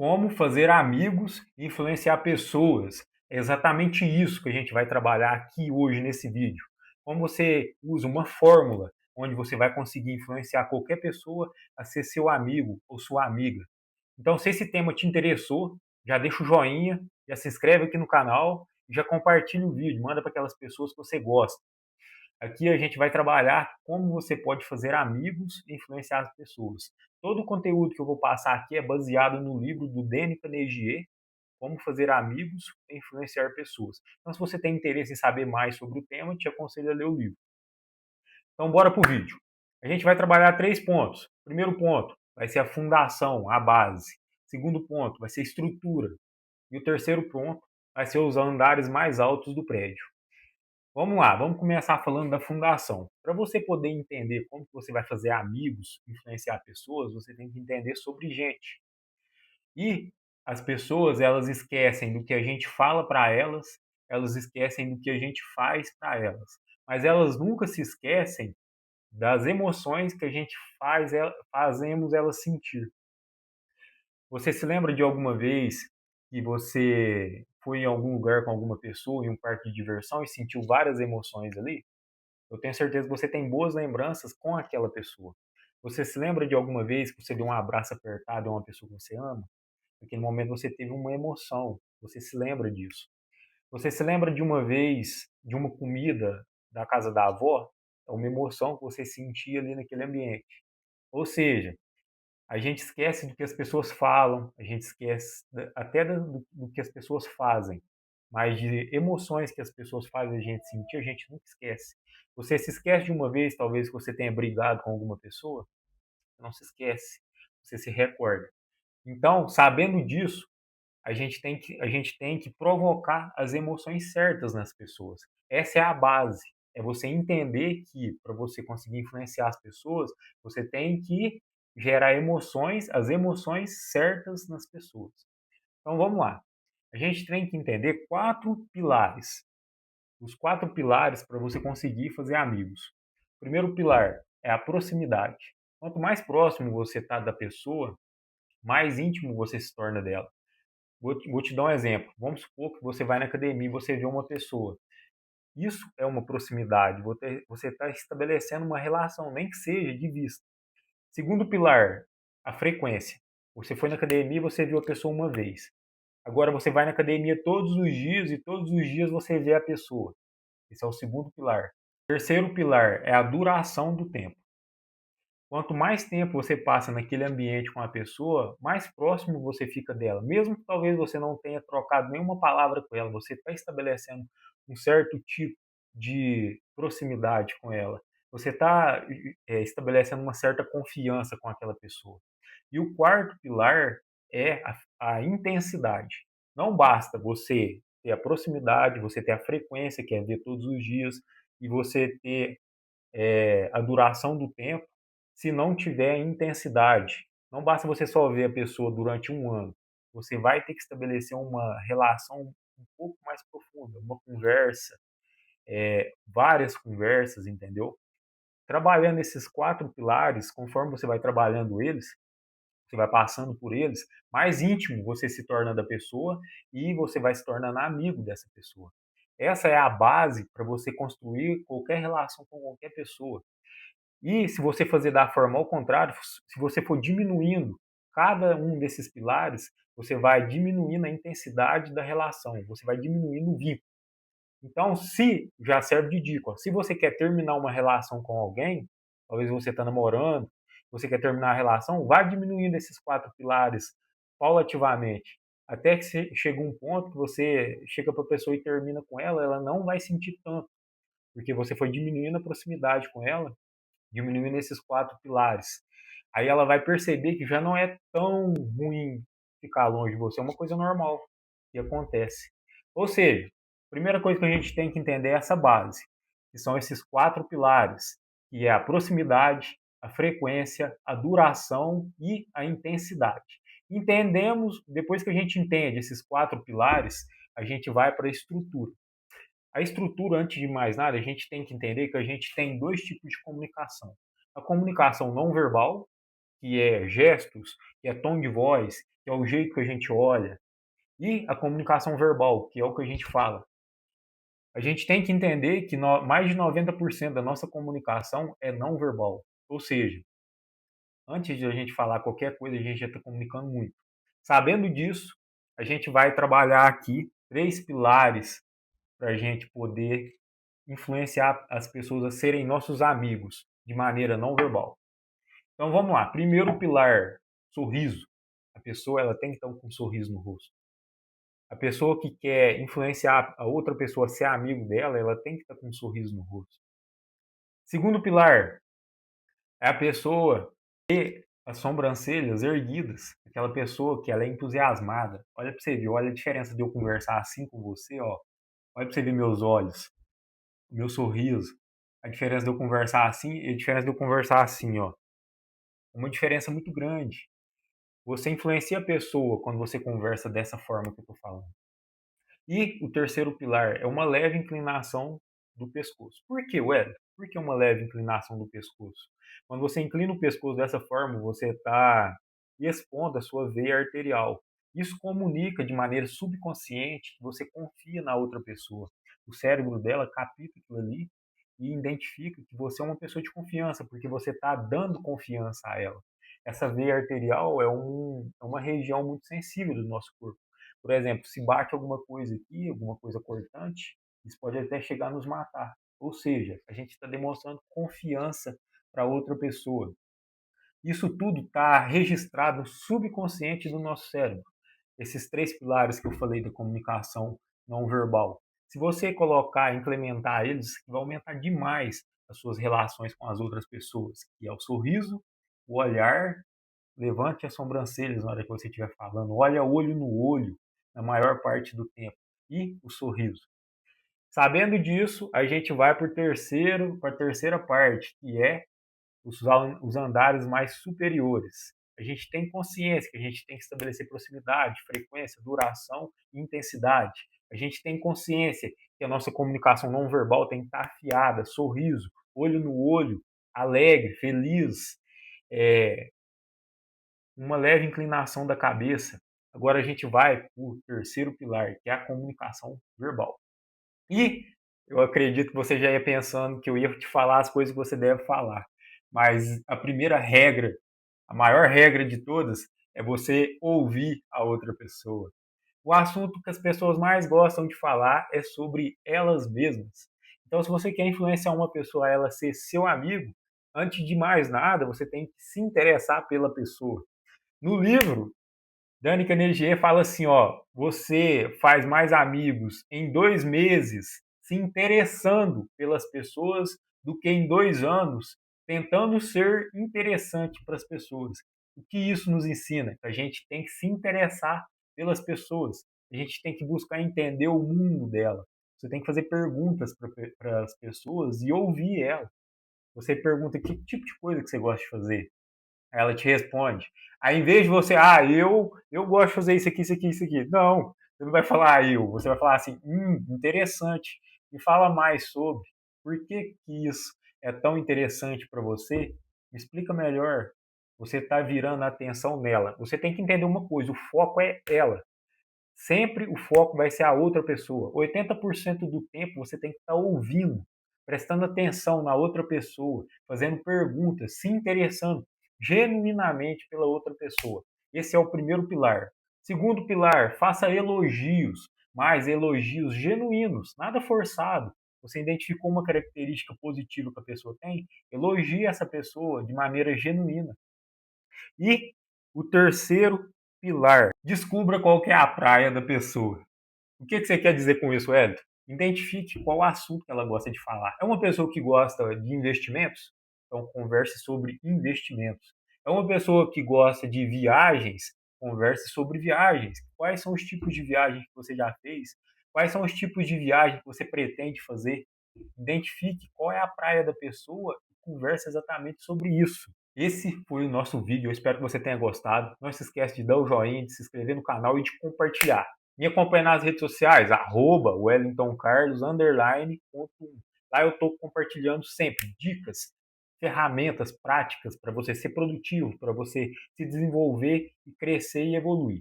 Como fazer amigos e influenciar pessoas. É exatamente isso que a gente vai trabalhar aqui hoje nesse vídeo. Como você usa uma fórmula onde você vai conseguir influenciar qualquer pessoa a ser seu amigo ou sua amiga. Então, se esse tema te interessou, já deixa o joinha, já se inscreve aqui no canal e já compartilha o vídeo, manda para aquelas pessoas que você gosta. Aqui a gente vai trabalhar como você pode fazer amigos e influenciar as pessoas. Todo o conteúdo que eu vou passar aqui é baseado no livro do Dale Carnegie, Como Fazer Amigos e Influenciar Pessoas. Então, se você tem interesse em saber mais sobre o tema, te aconselho a ler o livro. Então, bora para o vídeo. A gente vai trabalhar 3 pontos. Primeiro ponto vai ser a fundação, a base. Segundo ponto vai ser a estrutura. E o terceiro ponto vai ser os andares mais altos do prédio. Vamos lá, vamos começar falando da fundação. Para você poder entender como que você vai fazer amigos, influenciar pessoas, você tem que entender sobre gente. E as pessoas, elas esquecem do que a gente fala para elas, elas esquecem do que a gente faz para elas. Mas elas nunca se esquecem das emoções que a gente fazemos elas sentir. Você se lembra de alguma vez que você foi em algum lugar com alguma pessoa, em um parque de diversão, e sentiu várias emoções ali? Eu tenho certeza que você tem boas lembranças com aquela pessoa. Você se lembra de alguma vez que você deu um abraço apertado a uma pessoa que você ama? Naquele momento você teve uma emoção. Você se lembra disso. Você se lembra de uma vez, de uma comida da casa da avó? É uma emoção que você sentia ali naquele ambiente. Ou seja, a gente esquece do que as pessoas falam, a gente esquece até do que as pessoas fazem, mas de emoções que as pessoas fazem a gente sentir, a gente nunca esquece. Você se esquece de uma vez, talvez, que você tenha brigado com alguma pessoa? Não se esquece, você se recorda. Então, sabendo disso, a gente tem que provocar as emoções certas nas pessoas. Essa é a base. É você entender que, para você conseguir influenciar as pessoas, você tem que gerar emoções, as emoções certas nas pessoas. Então vamos lá. A gente tem que entender 4 pilares. Os 4 pilares para você conseguir fazer amigos. O primeiro pilar é a proximidade. Quanto mais próximo você está da pessoa, mais íntimo você se torna dela. Vou te dar um exemplo. Vamos supor que você vai na academia e você vê uma pessoa. Isso é uma proximidade. Você está estabelecendo uma relação, nem que seja de vista. Segundo pilar, a frequência. Você foi na academia e você viu a pessoa uma vez. Agora você vai na academia todos os dias e todos os dias você vê a pessoa. Esse é o segundo pilar. O terceiro pilar é a duração do tempo. Quanto mais tempo você passa naquele ambiente com a pessoa, mais próximo você fica dela. Mesmo que talvez você não tenha trocado nenhuma palavra com ela, você está estabelecendo um certo tipo de proximidade com ela. Você está estabelecendo uma certa confiança com aquela pessoa. E o quarto pilar é a intensidade. Não basta você ter a proximidade, você ter a frequência, que é ver todos os dias, e você ter a duração do tempo, se não tiver intensidade. Não basta você só ver a pessoa durante um ano. Você vai ter que estabelecer uma relação um pouco mais profunda, uma conversa, várias conversas, entendeu? Trabalhando esses 4 pilares, conforme você vai trabalhando eles, você vai passando por eles, mais íntimo você se torna da pessoa e você vai se tornando amigo dessa pessoa. Essa é a base para você construir qualquer relação com qualquer pessoa. E se você fazer da forma ao contrário, se você for diminuindo cada um desses pilares, você vai diminuindo a intensidade da relação, você vai diminuindo o vínculo. Então, se já serve de dica, ó, se você quer terminar uma relação com alguém, talvez você está namorando, você quer terminar a relação, vá diminuindo esses 4 pilares paulativamente, até que chega um ponto que você chega para a pessoa e termina com ela, ela não vai sentir tanto, porque você foi diminuindo a proximidade com ela, diminuindo esses 4 pilares. Aí ela vai perceber que já não é tão ruim ficar longe de você, é uma coisa normal que acontece. Ou seja, a primeira coisa que a gente tem que entender é essa base, que são esses 4 pilares, que é a proximidade, a frequência, a duração e a intensidade. Entendemos, depois que a gente entende esses 4 pilares, a gente vai para a estrutura. A estrutura, antes de mais nada, a gente tem que entender que a gente tem 2 tipos de comunicação. A comunicação não verbal, que é gestos, que é tom de voz, que é o jeito que a gente olha, e a comunicação verbal, que é o que a gente fala. A gente tem que entender que mais de 90% da nossa comunicação é não verbal. Ou seja, antes de a gente falar qualquer coisa, a gente já está comunicando muito. Sabendo disso, a gente vai trabalhar aqui 3 pilares para a gente poder influenciar as pessoas a serem nossos amigos de maneira não verbal. Então vamos lá. Primeiro pilar, sorriso. A pessoa ela tem que estar com um sorriso no rosto. A pessoa que quer influenciar a outra pessoa a ser amigo dela, ela tem que estar com um sorriso no rosto. Segundo pilar é a pessoa ter as sobrancelhas erguidas, aquela pessoa que ela é entusiasmada. Olha para você ver, olha a diferença de eu conversar assim com você, ó. Olha para você ver meus olhos, meu sorriso. A diferença de eu conversar assim e a diferença de eu conversar assim, ó. Uma diferença muito grande. Você influencia a pessoa quando você conversa dessa forma que eu estou falando. E o terceiro pilar é uma leve inclinação do pescoço. Por que, Wellington? Por que uma leve inclinação do pescoço? Quando você inclina o pescoço dessa forma, você está expondo a sua veia arterial. Isso comunica de maneira subconsciente que você confia na outra pessoa. O cérebro dela capta aquilo ali e identifica que você é uma pessoa de confiança, porque você está dando confiança a ela. Essa veia arterial é uma região muito sensível do nosso corpo. Por exemplo, se bate alguma coisa aqui, alguma coisa cortante, isso pode até chegar a nos matar. Ou seja, a gente está demonstrando confiança para outra pessoa. Isso tudo está registrado no subconsciente do nosso cérebro. Esses 3 pilares que eu falei da comunicação não verbal. Se você colocar, implementar eles, vai aumentar demais as suas relações com as outras pessoas, que é o sorriso, o olhar. Levante as sobrancelhas na hora que você estiver falando. Olha olho no olho na maior parte do tempo. E o sorriso. Sabendo disso, a gente vai para a terceira parte, que é os andares mais superiores. A gente tem consciência que a gente tem que estabelecer proximidade, frequência, duração e intensidade. A gente tem consciência que a nossa comunicação não verbal tem que estar afiada, sorriso, olho no olho, alegre, feliz, é, uma leve inclinação da cabeça. Agora a gente vai para o terceiro pilar, que é a comunicação verbal. E eu acredito que você já ia pensando que eu ia te falar as coisas que você deve falar. Mas a primeira regra, a maior regra de todas, é você ouvir a outra pessoa. O assunto que as pessoas mais gostam de falar é sobre elas mesmas. Então, se você quer influenciar uma pessoa a ela ser seu amigo, antes de mais nada, você tem que se interessar pela pessoa. No livro, Dani Carnegie fala assim, ó, você faz mais amigos em 2 meses se interessando pelas pessoas do que em 2 anos tentando ser interessante para as pessoas. O que isso nos ensina? Que a gente tem que se interessar pelas pessoas. A gente tem que buscar entender o mundo dela. Você tem que fazer perguntas para as pessoas e ouvir elas. Você pergunta que tipo de coisa que você gosta de fazer. Aí ela te responde. Aí, em vez de você, eu gosto de fazer isso aqui, isso aqui, isso aqui. Não, você não vai falar eu. Você vai falar assim, interessante. Me fala mais sobre. Por que isso é tão interessante para você? Me explica melhor. Você está virando a atenção nela. Você tem que entender uma coisa: o foco é ela. Sempre o foco vai ser a outra pessoa. 80% do tempo você tem que estar ouvindo, prestando atenção na outra pessoa, fazendo perguntas, se interessando genuinamente pela outra pessoa. Esse é o primeiro pilar. Segundo pilar, faça elogios, mas elogios genuínos, nada forçado. Você identificou uma característica positiva que a pessoa tem, elogie essa pessoa de maneira genuína. E o terceiro pilar, descubra qual que é a praia da pessoa. O que você quer dizer com isso, Hélio? Identifique qual assunto que ela gosta de falar. É uma pessoa que gosta de investimentos? Então, converse sobre investimentos. É uma pessoa que gosta de viagens? Converse sobre viagens. Quais são os tipos de viagens que você já fez? Quais são os tipos de viagem que você pretende fazer? Identifique qual é a praia da pessoa e converse exatamente sobre isso. Esse foi o nosso vídeo, eu espero que você tenha gostado. Não se esqueça de dar o joinha, de se inscrever no canal e de compartilhar. Me acompanhe nas redes sociais, @WellingtonCarlos_. Lá eu estou compartilhando sempre dicas, ferramentas práticas para você ser produtivo, para você se desenvolver e crescer e evoluir.